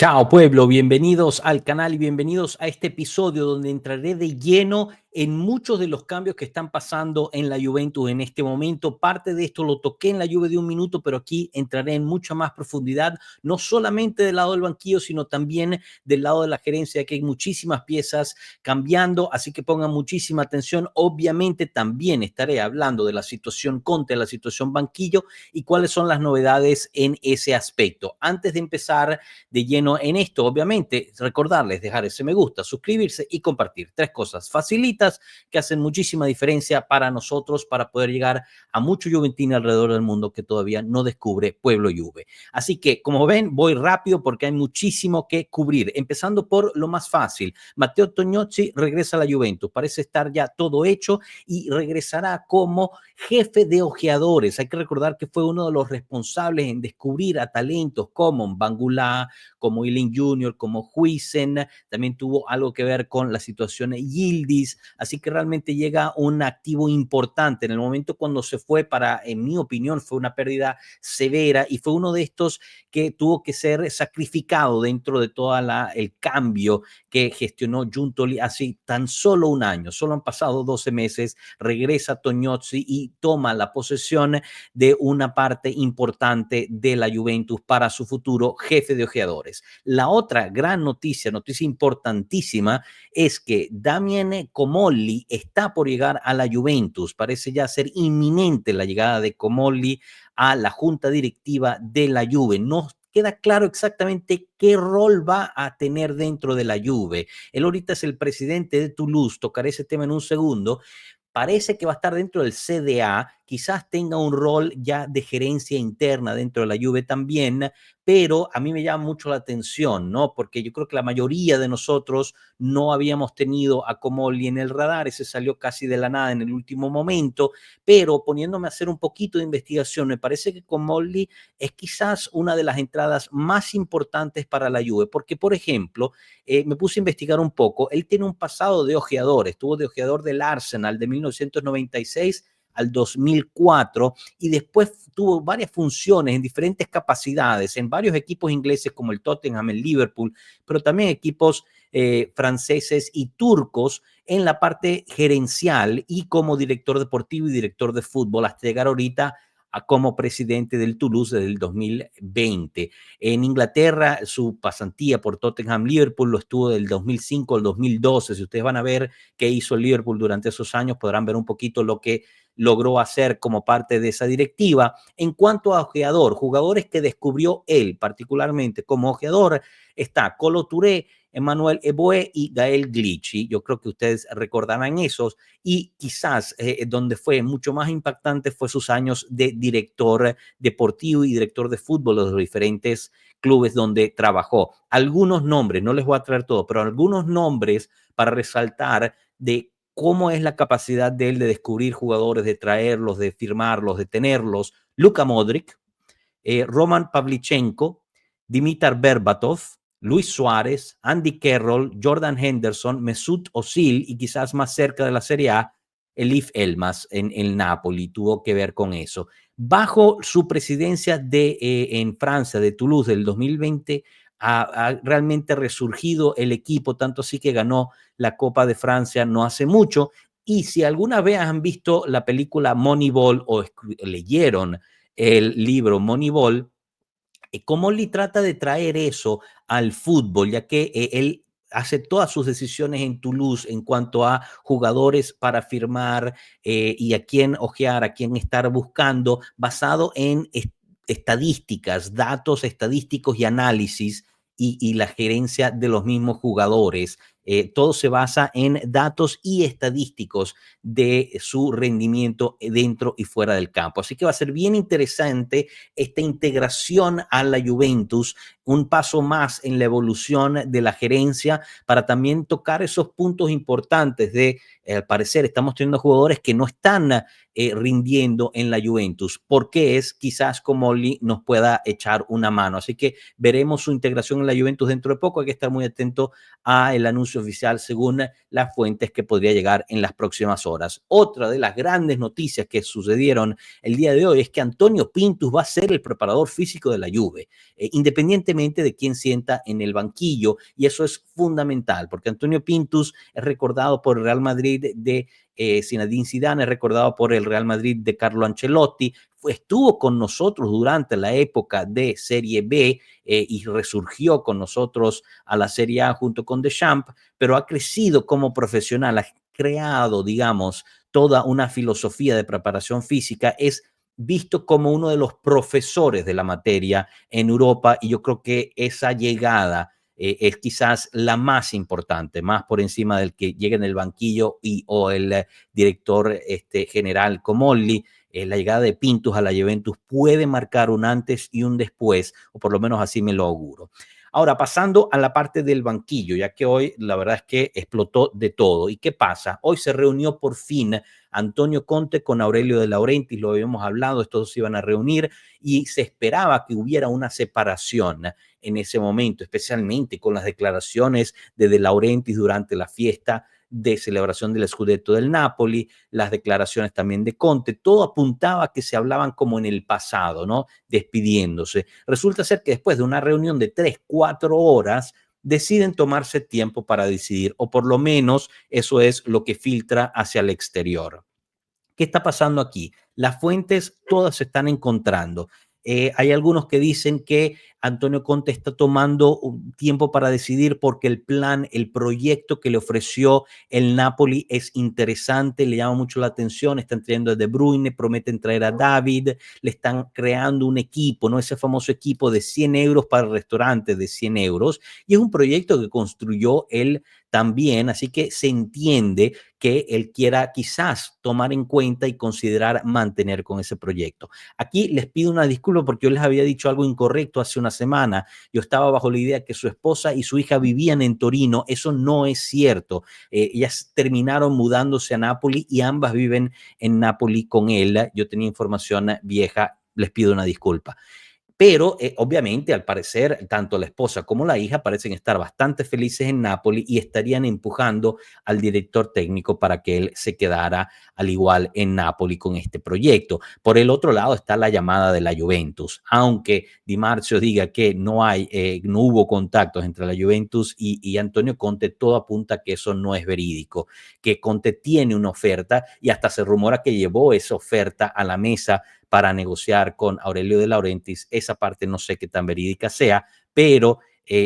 Chao pueblo, bienvenidos al canal y bienvenidos a este episodio donde entraré de lleno en muchos de los cambios que están pasando en la Juventus en este momento. Parte de esto lo toqué en la Juve de un minuto, pero aquí entraré en mucha más profundidad, no solamente del lado del banquillo, sino también del lado de la gerencia, que hay muchísimas piezas cambiando, así que pongan muchísima atención. Obviamente también estaré hablando de la situación Conte, la situación banquillo y cuáles son las novedades en ese aspecto. Antes de empezar de lleno en esto, obviamente, recordarles dejar ese me gusta, suscribirse y compartir. Tres cosas facilitas que hacen muchísima diferencia para nosotros, para poder llegar a mucho juventino alrededor del mundo que todavía no descubre Pueblo Juve. Así que, como ven, voy rápido porque hay muchísimo que cubrir. Empezando por lo más fácil. Matteo Tognozzi regresa a la Juventus. Parece estar ya todo hecho y regresará como jefe de ojeadores. Hay que recordar que fue uno de los responsables en descubrir a talentos como Bangula, como Ealing Jr., como Huijsen. También tuvo algo que ver con la situación de Yildiz. Así que realmente llega un activo importante. En el momento cuando se fue, en mi opinión, fue una pérdida severa y fue uno de estos que tuvo que ser sacrificado dentro de todo el cambio que gestionó Giuntoli hace tan solo un año. Solo han pasado 12 meses, regresa Tognozzi y toma la posesión de una parte importante de la Juventus para su futuro jefe de ojeadores. La otra gran noticia importantísima, es que Damien Comolli está por llegar a la Juventus. Parece ya ser inminente la llegada de Comolli a la junta directiva de la Juve. No queda claro exactamente qué rol va a tener dentro de la Juve. Él ahorita es el presidente de Toulouse, tocaré ese tema en un segundo. Parece que va a estar dentro del CDA, quizás tenga un rol ya de gerencia interna dentro de la Juve también, pero a mí me llama mucho la atención, ¿no? Porque yo creo que la mayoría de nosotros no habíamos tenido a Comolli en el radar, ese salió casi de la nada en el último momento, pero poniéndome a hacer un poquito de investigación, me parece que Comolli es quizás una de las entradas más importantes para la Juve, porque por ejemplo, me puse a investigar un poco, él tiene un pasado de ojeador, estuvo de ojeador del Arsenal de 1996 al 2004 y después tuvo varias funciones en diferentes capacidades en varios equipos ingleses como el Tottenham, el Liverpool, pero también equipos franceses y turcos en la parte gerencial y como director deportivo y director de fútbol hasta llegar ahorita como presidente del Toulouse desde el 2020. En Inglaterra, su pasantía por Tottenham Liverpool lo estuvo del 2005 al 2012. Si ustedes van a ver qué hizo el Liverpool durante esos años, podrán ver un poquito lo que logró hacer como parte de esa directiva. En cuanto a ojeador, jugadores que descubrió él particularmente como ojeador, está Colo Touré, Emmanuel Eboe y Gael Glitchy. Yo creo que ustedes recordarán esos y quizás donde fue mucho más impactante fue sus años de director deportivo y director de fútbol de los diferentes clubes donde trabajó. Algunos nombres, no les voy a traer todo, pero algunos nombres para resaltar de cómo es la capacidad de él de descubrir jugadores, de traerlos, de firmarlos, de tenerlos. Luka Modric, Roman Pavlichenko, Dimitar Berbatov, Luis Suárez, Andy Carroll, Jordan Henderson, Mesut Özil y quizás más cerca de la Serie A, Elif Elmas en el Napoli, tuvo que ver con eso. Bajo su presidencia en Francia, de Toulouse, del 2020, ha realmente resurgido el equipo, tanto así que ganó la Copa de Francia no hace mucho. Y si alguna vez han visto la película Moneyball o leyeron el libro Moneyball, Comolli trata de traer eso al fútbol, ya que él hace todas sus decisiones en Toulouse en cuanto a jugadores para firmar y a quién ojear, a quién estar buscando, basado en estadísticas, datos estadísticos y análisis y la gerencia de los mismos jugadores. Todo se basa en datos y estadísticos de su rendimiento dentro y fuera del campo. Así que va a ser bien interesante esta integración a la Juventus, un paso más en la evolución de la gerencia para también tocar esos puntos importantes de, al parecer, estamos teniendo jugadores que no están rindiendo en la Juventus, porque es quizás Comolli nos pueda echar una mano. Así que veremos su integración en la Juventus dentro de poco. Hay que estar muy atento al anuncio anuncio oficial según las fuentes que podría llegar en las próximas horas. Otra de las grandes noticias que sucedieron el día de hoy es que Antonio Pintus va a ser el preparador físico de la Juve, independientemente de quién sienta en el banquillo, y eso es fundamental, porque Antonio Pintus es recordado por el Real Madrid de Zinedine Zidane, es recordado por el Real Madrid de Carlo Ancelotti, estuvo con nosotros durante la época de Serie B y resurgió con nosotros a la Serie A junto con Deschamps, pero ha crecido como profesional, ha creado, digamos, toda una filosofía de preparación física, es visto como uno de los profesores de la materia en Europa, y yo creo que esa llegada es quizás la más importante, más por encima del que llegue en el banquillo o el director general Comolli. La llegada de Pintus a la Juventus puede marcar un antes y un después, o por lo menos así me lo auguro. Ahora, pasando a la parte del banquillo, ya que hoy la verdad es que explotó de todo. ¿Y qué pasa? Hoy se reunió por fin Antonio Conte con Aurelio De Laurentiis, lo habíamos hablado, estos dos se iban a reunir y se esperaba que hubiera una separación en ese momento, especialmente con las declaraciones de De Laurentiis durante la fiesta de celebración del Scudetto del Napoli, las declaraciones también de Conte, todo apuntaba a que se hablaban como en el pasado, ¿no? Despidiéndose. Resulta ser que después de una reunión de 3, 4 horas, deciden tomarse tiempo para decidir, o por lo menos eso es lo que filtra hacia el exterior. ¿Qué está pasando aquí? Las fuentes todas se están encontrando. Hay algunos que dicen que Antonio Conte está tomando un tiempo para decidir porque el plan, el proyecto que le ofreció el Napoli es interesante, le llama mucho la atención, están trayendo a De Bruyne, prometen traer a David, le están creando un equipo, ¿no? Ese famoso equipo de 100 euros para el restaurante de 100 euros, y es un proyecto que construyó él también, así que se entiende que él quiera quizás tomar en cuenta y considerar mantener con ese proyecto. Aquí les pido una disculpa porque yo les había dicho algo incorrecto hace una semana. Yo estaba bajo la idea que su esposa y su hija vivían en Torino. Eso no es cierto. Ellas terminaron mudándose a Nápoli y ambas viven en Nápoli con él. Yo tenía información vieja, les pido una disculpa. Pero obviamente, al parecer, tanto la esposa como la hija parecen estar bastante felices en Nápoli y estarían empujando al director técnico para que él se quedara al igual en Nápoli con este proyecto. Por el otro lado está la llamada de la Juventus. Aunque Di Marzio diga que no hubo contactos entre la Juventus y Antonio Conte, todo apunta a que eso no es verídico, que Conte tiene una oferta y hasta se rumora que llevó esa oferta a la mesa para negociar con Aurelio De Laurentiis. Esa parte no sé qué tan verídica sea, pero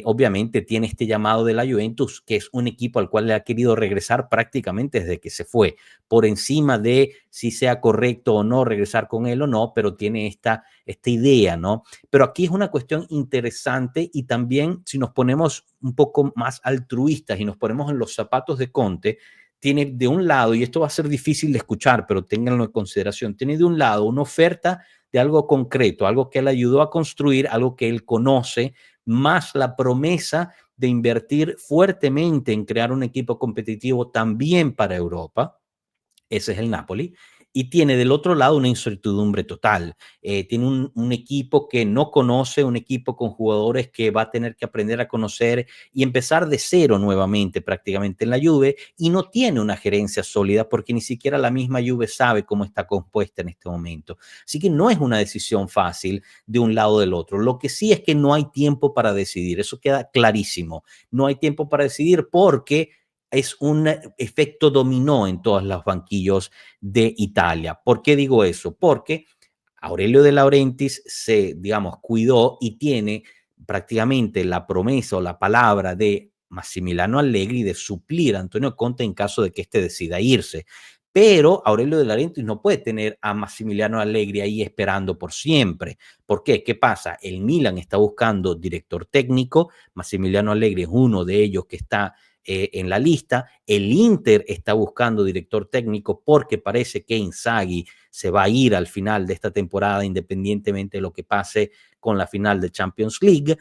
obviamente tiene este llamado de la Juventus, que es un equipo al cual le ha querido regresar prácticamente desde que se fue, por encima de si sea correcto o no regresar con él o no, pero tiene esta idea, ¿no? Pero aquí es una cuestión interesante, y también si nos ponemos un poco más altruistas y nos ponemos en los zapatos de Conte, tiene de un lado, y esto va a ser difícil de escuchar, pero ténganlo en consideración, tiene de un lado una oferta de algo concreto, algo que él ayudó a construir, algo que él conoce, más la promesa de invertir fuertemente en crear un equipo competitivo también para Europa. Ese es el Napoli. Y tiene del otro lado una incertidumbre total. Tiene un equipo que no conoce, un equipo con jugadores que va a tener que aprender a conocer y empezar de cero nuevamente prácticamente en la Juve, y no tiene una gerencia sólida porque ni siquiera la misma Juve sabe cómo está compuesta en este momento. Así que no es una decisión fácil de un lado o del otro. Lo que sí es que no hay tiempo para decidir, eso queda clarísimo. No hay tiempo para decidir porque es un efecto dominó en todos los banquillos de Italia. ¿Por qué digo eso? Porque Aurelio De Laurentiis se, digamos, cuidó y tiene prácticamente la promesa o la palabra de Massimiliano Allegri de suplir a Antonio Conte en caso de que éste decida irse. Pero Aurelio De Laurentiis no puede tener a Massimiliano Allegri ahí esperando por siempre. ¿Por qué? ¿Qué pasa? El Milan está buscando director técnico, Massimiliano Allegri es uno de ellos que está en la lista. El Inter está buscando director técnico porque parece que Inzaghi se va a ir al final de esta temporada, independientemente de lo que pase con la final de Champions League.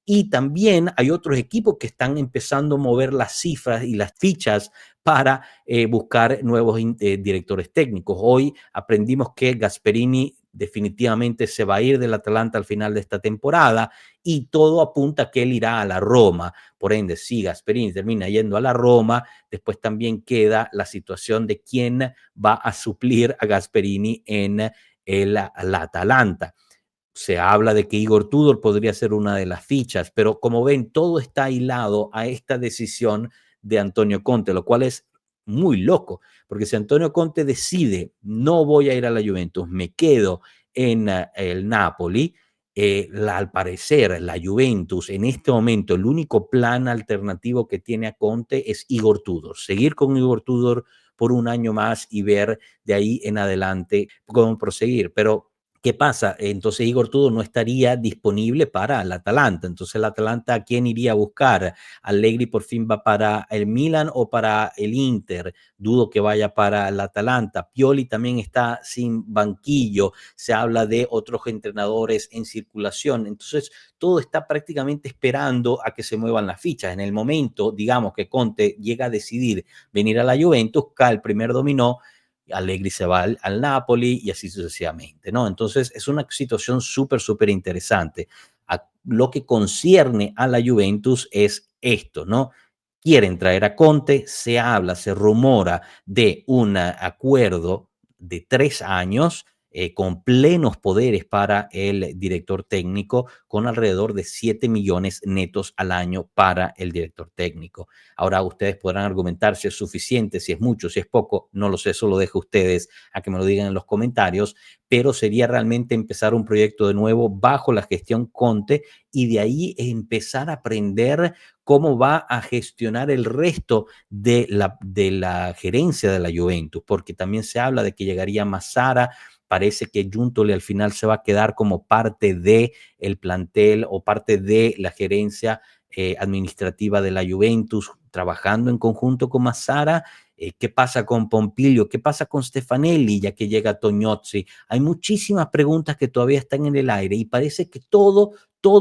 Y también hay otros equipos que están empezando a mover las cifras y las fichas para buscar nuevos directores técnicos. Hoy aprendimos que Gasperini definitivamente se va a ir del Atalanta al final de esta temporada y todo apunta a que él irá a la Roma. Por ende, si Gasperini termina yendo a la Roma, después también queda la situación de quién va a suplir a Gasperini en la Atalanta. Se habla de que Igor Tudor podría ser una de las fichas, pero como ven, todo está hilado a esta decisión de Antonio Conte, lo cual es muy loco, porque si Antonio Conte decide no voy a ir a la Juventus, me quedo en el Napoli, al parecer la Juventus en este momento el único plan alternativo que tiene a Conte es Igor Tudor, seguir con Igor Tudor por un año más y ver de ahí en adelante cómo proseguir, pero ¿qué pasa? Entonces Igor Tudor no estaría disponible para el Atalanta. Entonces el Atalanta, ¿a quién iría a buscar? ¿Allegri por fin va para el Milan o para el Inter? Dudo que vaya para el Atalanta. Pioli también está sin banquillo. Se habla de otros entrenadores en circulación. Entonces todo está prácticamente esperando a que se muevan las fichas. En el momento, digamos, que Conte llega a decidir venir a la Juventus, cae el primer dominó, Allegri se va al Napoli y así sucesivamente, ¿no? Entonces es una situación súper, súper interesante. Lo que concierne a la Juventus es esto, ¿no? Quieren traer a Conte, se habla, se rumora de un acuerdo de 3 años con plenos poderes para el director técnico, con alrededor de 7 millones netos al año para el director técnico. Ahora ustedes podrán argumentar si es suficiente, si es mucho, si es poco, no lo sé, eso lo dejo a ustedes a que me lo digan en los comentarios, pero sería realmente empezar un proyecto de nuevo bajo la gestión Conte y de ahí empezar a aprender cómo va a gestionar el resto de la gerencia de la Juventus, porque también se habla de que llegaría Massara. Parece que Giuntoli al final se va a quedar como parte de el plantel o parte de la gerencia administrativa de la Juventus, trabajando en conjunto con Massara. ¿Qué pasa con Pompilio? ¿Qué pasa con Stefanelli ya que llega Tognozzi? Hay muchísimas preguntas que todavía están en el aire y parece que todo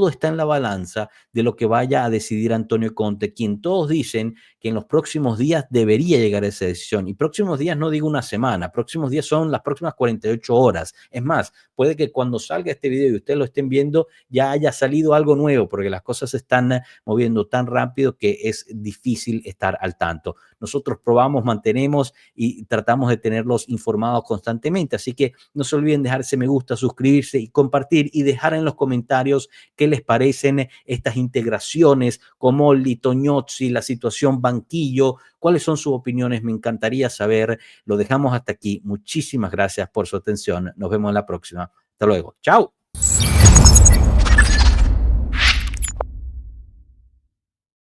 está en la balanza de lo que vaya a decidir Antonio Conte, quien todos dicen que en los próximos días debería llegar a esa decisión. Y próximos días no digo una semana, próximos días son las próximas 48 horas. Es más, puede que cuando salga este video y ustedes lo estén viendo ya haya salido algo nuevo, porque las cosas se están moviendo tan rápido que es difícil estar al tanto. Nosotros probamos, mantenemos y tratamos de tenerlos informados constantemente. Así que no se olviden dejarse me gusta, suscribirse y compartir y dejar en los comentarios qué les parecen estas integraciones como Tognozzi, la situación banquillo, cuáles son sus opiniones. Me encantaría saber. Lo dejamos hasta aquí. Muchísimas gracias por su atención. Nos vemos en la próxima. Hasta luego. Chao.